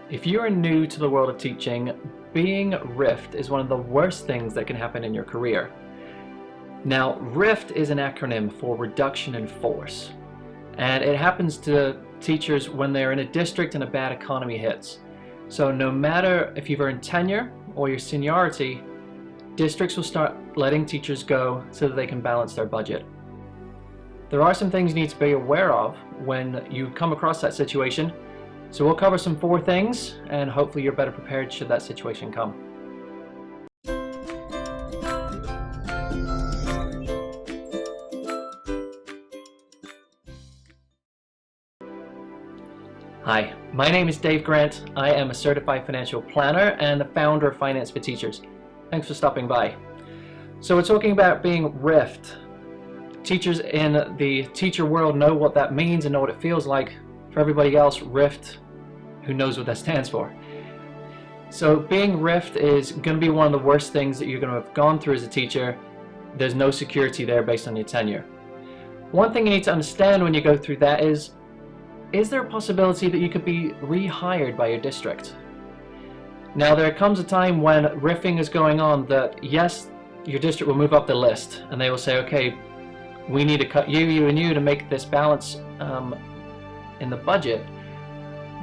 If you are new to the world of teaching, being RIFfed is one of the worst things that can happen in your career. Now, RIFfed is an acronym for Reduction in Force, and it happens to teachers when they're in a district and a bad economy hits. So no matter if you've earned tenure or your seniority, districts will start letting teachers go so that they can balance their budget. There are some things you need to be aware of when you come across that situation. So we'll cover some 4 things, and hopefully you're better prepared should that situation come. Hi, my name is Dave Grant. I am a certified financial planner and the founder of Finance for Teachers. Thanks for stopping by. So we're talking about being RIFfed. Teachers in the teacher world know what that means and know what it feels like. For everybody else, RIFfed, who knows what that stands for? So being RIFfed is going to be one of the worst things that you're going to have gone through as a teacher. There's no security there based on your tenure. One thing you need to understand when you go through that is there a possibility that you could be rehired by your district? Now there comes a time when riffing is going on that yes, your district will move up the list and they will say, okay, we need to cut you, and you to make this balance in the budget.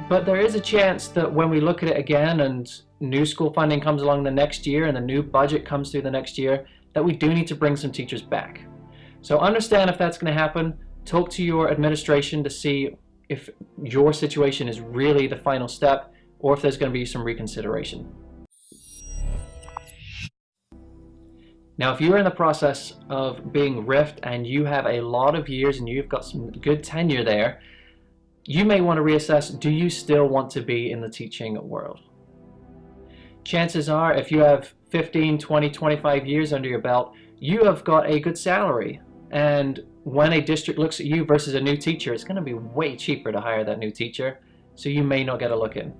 But there is a chance that when we look at it again and new school funding comes along the next year and the new budget comes through the next year, that we do need to bring some teachers back. So understand if that's going to happen. Talk to your administration to see if your situation is really the final step or if there's going to be some reconsideration. Now, if you're in the process of being RIFfed and you have a lot of years and you've got some good tenure there, you may want to reassess, do you still want to be in the teaching world? Chances are, if you have 15, 20, 25 years under your belt, you have got a good salary. And when a district looks at you versus a new teacher, it's going to be way cheaper to hire that new teacher, so you may not get a look in.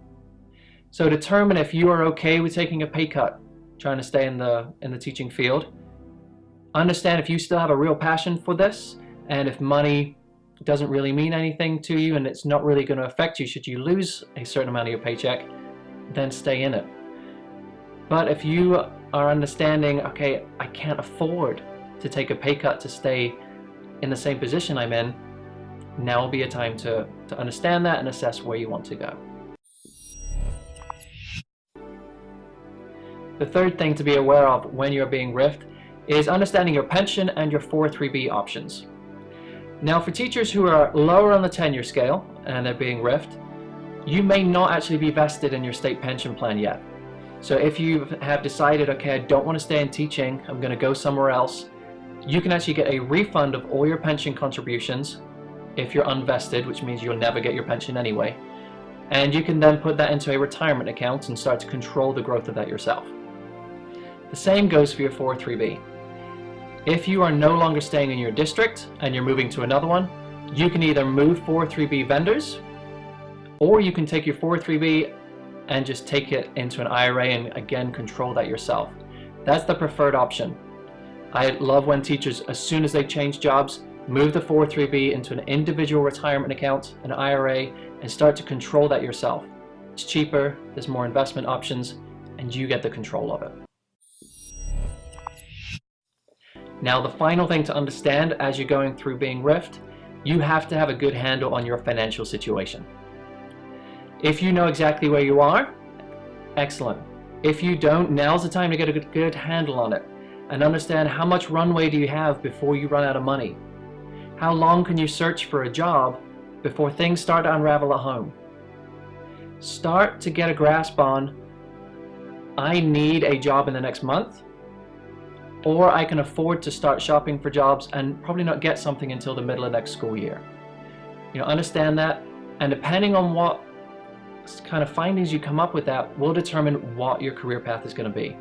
So determine if you are okay with taking a pay cut, trying to stay in the teaching field. Understand if you still have a real passion for this, and if money doesn't really mean anything to you and it's not really going to affect you should you lose a certain amount of your paycheck, then stay in it. But if you are understanding, okay, I can't afford to take a pay cut to stay in the same position I'm in, now will be a time to understand that and assess where you want to go. The third thing to be aware of when you're being RIFfed is understanding your pension and your 403B options. Now, for teachers who are lower on the tenure scale and they're being RIFfed, you may not actually be vested in your state pension plan yet. So if you have decided, okay, I don't want to stay in teaching, I'm going to go somewhere else, you can actually get a refund of all your pension contributions if you're unvested, which means you'll never get your pension anyway. And you can then put that into a retirement account and start to control the growth of that yourself. The same goes for your 403B. If you are no longer staying in your district and you're moving to another one, you can either move 403B vendors, or you can take your 403B and just take it into an IRA and again control that yourself. That's the preferred option. I love when teachers, as soon as they change jobs, move the 403B into an individual retirement account, an IRA, and start to control that yourself. It's cheaper, there's more investment options, and you get the control of it. Now, the final thing to understand as you're going through being RIFfed, you have to have a good handle on your financial situation. If you know exactly where you are, excellent. If you don't, now's the time to get a good handle on it and understand how much runway do you have before you run out of money. How long can you search for a job before things start to unravel at home? Start to get a grasp on, I need a job in the next month, or I can afford to start shopping for jobs and probably not get something until the middle of next school year. Understand that, and depending on what kind of findings you come up with, that will determine what your career path is going to be.